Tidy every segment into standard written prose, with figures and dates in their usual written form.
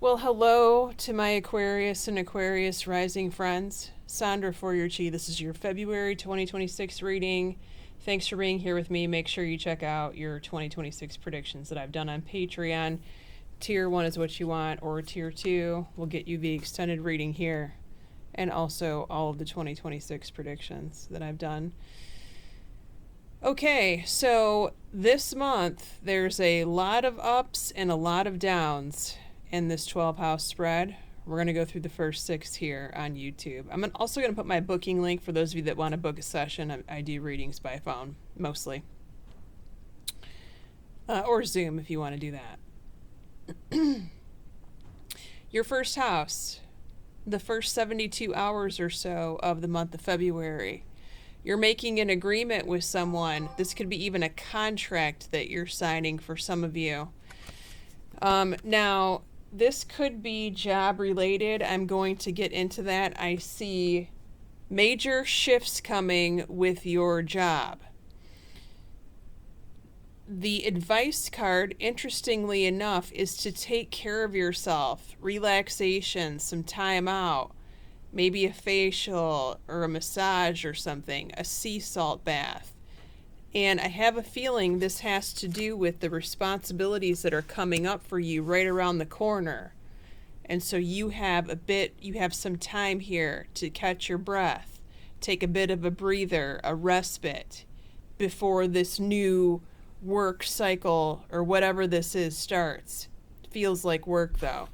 Well, hello to my Aquarius and Aquarius rising friends. Sondra For Your Chi. This is your February 2026 reading. Thanks for being here with me. Make sure you check out your 2026 predictions that I've done on Patreon. Tier 1 is what you want, or Tier 2 will get you the extended reading here, and also all of the 2026 predictions that I've done. Okay, so this month there's a lot of ups and a lot of downs in this 12 house spread. We're going to go through the first 6 here on YouTube. I'm also going to put my booking link for those of you that want to book a session. I do readings by phone, mostly. Or Zoom if you want to do that. Your first house, the first 72 hours or so of the month of February. You're making an agreement with someone. This could be even a contract that you're signing for some of you. Now, this could be job related. I'm going to get into that. I see major shifts coming with your job. The advice card, interestingly enough, is to take care of yourself. Relaxation, some time out, maybe a facial or a massage or something, a sea salt bath. And I have a feeling this has to do with the responsibilities that are coming up for you right around the corner. And so you have some time here to catch your breath, take a bit of a breather, a respite, before this new work cycle or whatever this is starts. Feels like work though.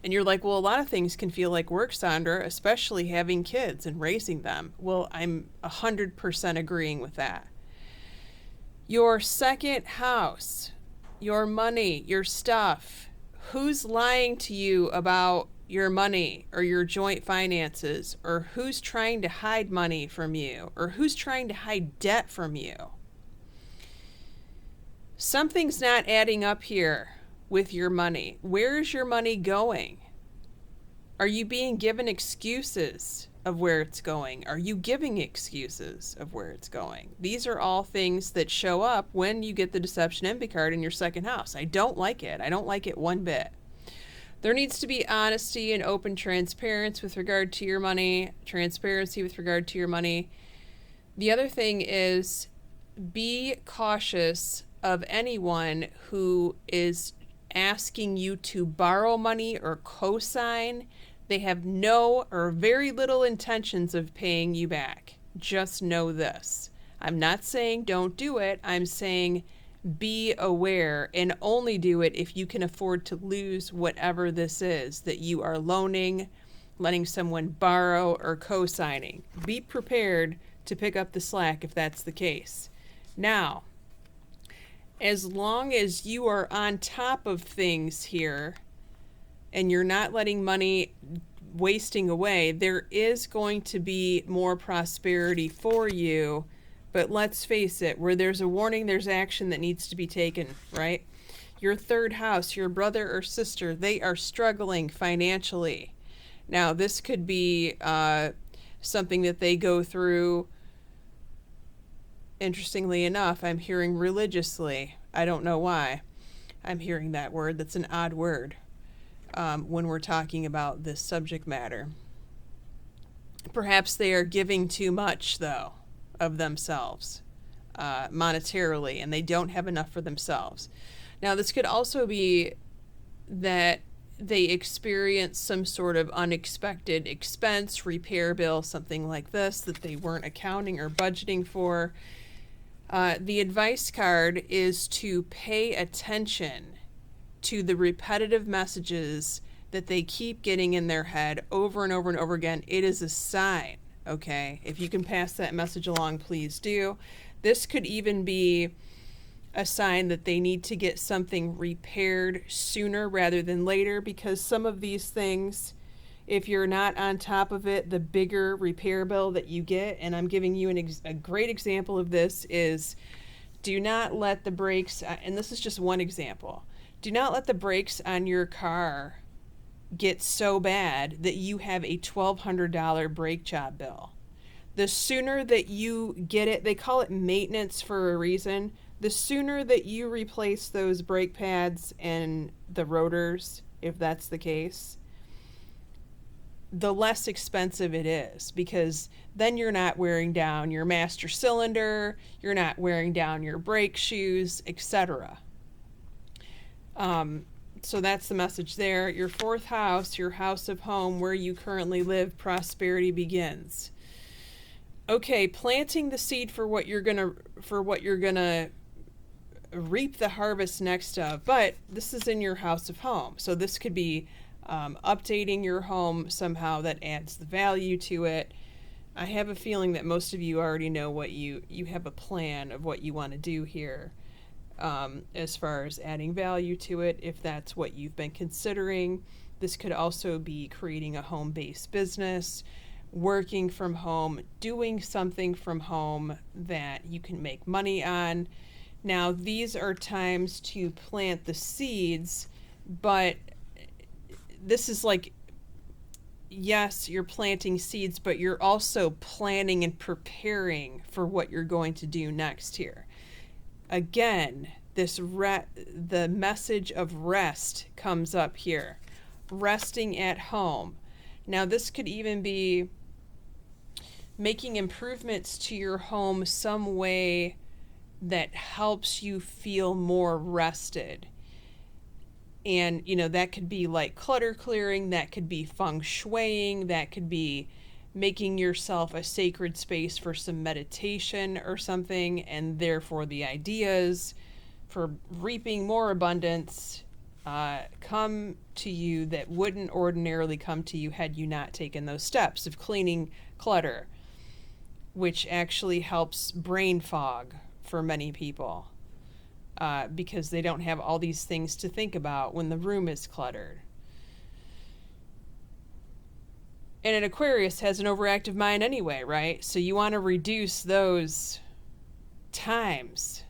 And you're like, well, a lot of things can feel like work, Sondra, especially having kids and raising them. Well, I'm 100% agreeing with that. Your second house, your money, your stuff. Who's lying to you about your money or your joint finances? Or who's trying to hide money from you? Or who's trying to hide debt from you? Something's not adding up here with your money. Where is your money going? Are you being given excuses of where it's going? Are you giving excuses of where it's going? These are all things that show up when you get the deception envy card in your second house. I don't like it. I don't like it one bit. There needs to be honesty and open transparency with regard to your money. The other thing is, be cautious of anyone who is asking you to borrow money or co-sign. They have no or very little intentions of paying you back. Just know this. I'm not saying don't do it. I'm saying be aware and only do it if you can afford to lose whatever this is that you are loaning, letting someone borrow, or co-signing. Be prepared to pick up the slack if that's the case. Now, as long as you are on top of things here and you're not letting money wasting away, there is going to be more prosperity for you. But let's face it, where there's a warning, there's action that needs to be taken, right? Your third house, your brother or sister, they are struggling financially. Now, this could be something that they go through. Interestingly enough, I'm hearing religiously. I don't know why I'm hearing that word. That's an odd word when we're talking about this subject matter. Perhaps they are giving too much, though, of themselves monetarily, and they don't have enough for themselves. Now, this could also be that they experience some sort of unexpected expense, repair bill, something like this, that they weren't accounting or budgeting for. The advice card is to pay attention to the repetitive messages that they keep getting in their head over and over and over again. It is a sign, okay? If you can pass that message along, please do. This could even be a sign that they need to get something repaired sooner rather than later, because some of these things, if you're not on top of it, the bigger repair bill that you get, and I'm giving you a great example of this, is do not let the brakes, and this is just one example, do not let the brakes on your car get so bad that you have a $1,200 brake job bill. The sooner that you get it, they call it maintenance for a reason. The sooner that you replace those brake pads and the rotors, if that's the case, the less expensive it is, because then you're not wearing down your master cylinder, you're not wearing down your brake shoes, etc. So that's the message there. Your fourth house, your house of home, where you currently live, prosperity begins. Okay, planting the seed for what you're gonna reap the harvest next of, but this is in your house of home. So this could be updating your home somehow that adds the value to it. I have a feeling that most of you already know what you have a plan of what you want to do here, as far as adding value to it, if that's what you've been considering. This could also be creating a home-based business, working from home, doing something from home that you can make money on. Now, these are times to plant the seeds, but this is like, yes, you're planting seeds, but you're also planning and preparing for what you're going to do next here. Again, the message of rest comes up here. Resting at home. Now, this could even be making improvements to your home some way that helps you feel more rested. And, that could be like clutter clearing, that could be feng shuiing, that could be making yourself a sacred space for some meditation or something, and therefore the ideas for reaping more abundance come to you that wouldn't ordinarily come to you had you not taken those steps of cleaning clutter, which actually helps brain fog for many people. Because they don't have all these things to think about when the room is cluttered. And an Aquarius has an overactive mind anyway, right? So you want to reduce those times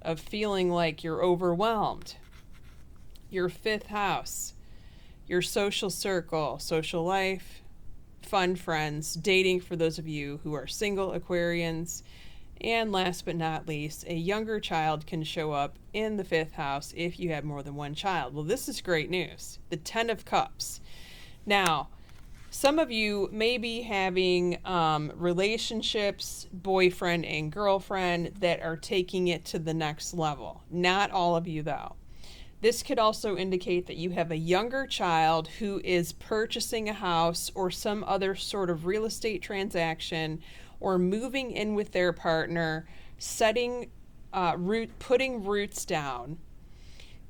of feeling like you're overwhelmed. Your fifth house, your social circle, social life, fun friends, dating for those of you who are single Aquarians. And last but not least, a younger child can show up in the fifth house if you have more than one child. Well, this is great news. The 10 of Cups. Now, some of you may be having relationships, boyfriend and girlfriend, that are taking it to the next level. Not all of you, though. This could also indicate that you have a younger child who is purchasing a house or some other sort of real estate transaction, or moving in with their partner, putting roots down.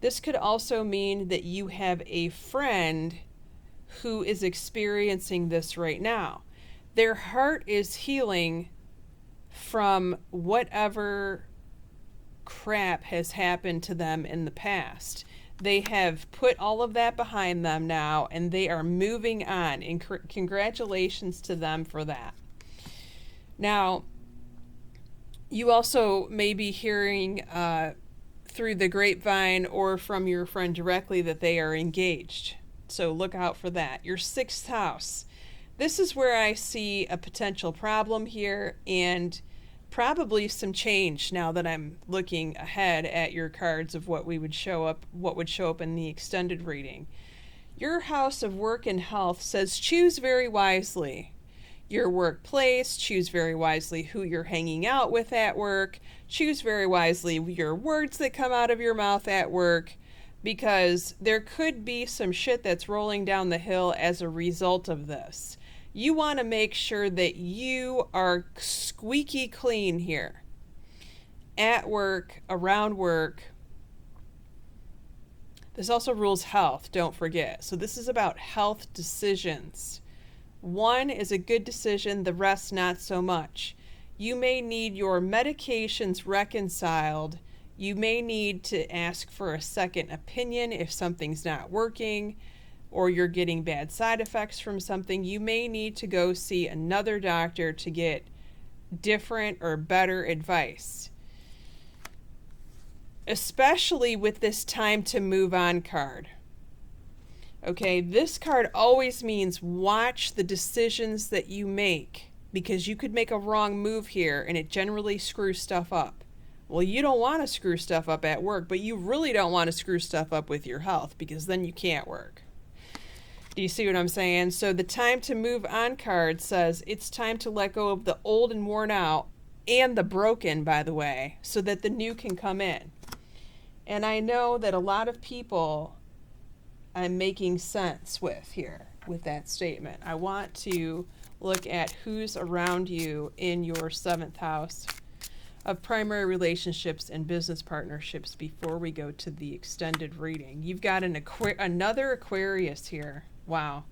This could also mean that you have a friend who is experiencing this right now. Their heart is healing from whatever crap has happened to them in the past. They have put all of that behind them now, and they are moving on, and congratulations to them for that. Now, you also may be hearing through the grapevine or from your friend directly that they are engaged. So look out for that. Your sixth house. This is where I see a potential problem here, and probably some change now that I'm looking ahead at your cards of what would show up in the extended reading. Your house of work and health says choose very wisely. Your workplace, choose very wisely who you're hanging out with at work, choose very wisely your words that come out of your mouth at work, because there could be some shit that's rolling down the hill as a result of this. You want to make sure that you are squeaky clean here. At work, around work. This also rules health, don't forget. So this is about health decisions. One is a good decision, the rest not so much. You may need your medications reconciled. You may need to ask for a second opinion if something's not working, or you're getting bad side effects from something. You may need to go see another doctor to get different or better advice. Especially with this time to move on card. Okay, this card always means watch the decisions that you make, because you could make a wrong move here and it generally screws stuff up. Well, you don't want to screw stuff up at work, but you really don't want to screw stuff up with your health because then you can't work. Do you see what I'm saying? So the time to move on card says it's time to let go of the old and worn out and the broken, by the way, so that the new can come in. And I know that a lot of people I'm making sense with here with that statement. I want to look at who's around you in your 7th house of primary relationships and business partnerships before we go to the extended reading. You've got another Aquarius here. Wow.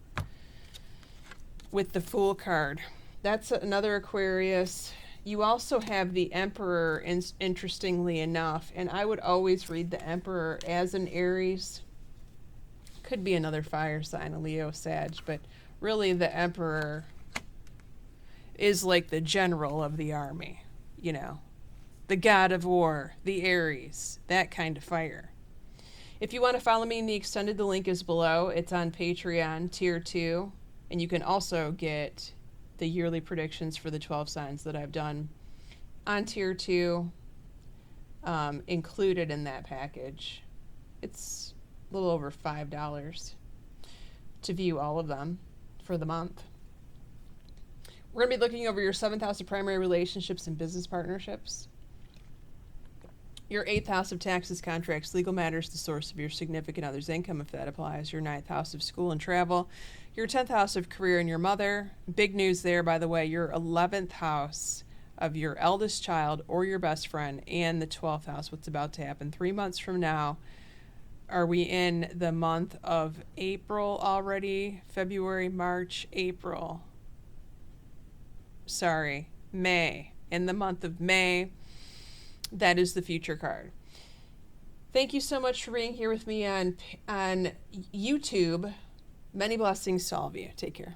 With the Fool card. That's another Aquarius. You also have the Emperor, interestingly enough, and I would always read the Emperor as an Aries. Could be another fire sign, a Leo, Sag, but really the Emperor is like the general of the army, you know, the god of war, the Aries, that kind of fire. If you want to follow me in the extended, the link is below. It's on Patreon, Tier 2, and you can also get the yearly predictions for the 12 signs that I've done on Tier 2, included in that package. It's a little over $5 to view all of them for the month. We're going to be looking over your 7th house of primary relationships and business partnerships. Your 8th house of taxes, contracts, legal matters, the source of your significant other's income, if that applies. Your 9th house of school and travel. Your 10th house of career and your mother. Big news there, by the way. Your 11th house of your eldest child or your best friend. And the 12th house, what's about to happen 3 months from now. Are we in the month of April already? February, March, April. Sorry, May. In the month of May. That is the future card. Thank you so much for being here with me on YouTube. Many blessings to all of you. Take care.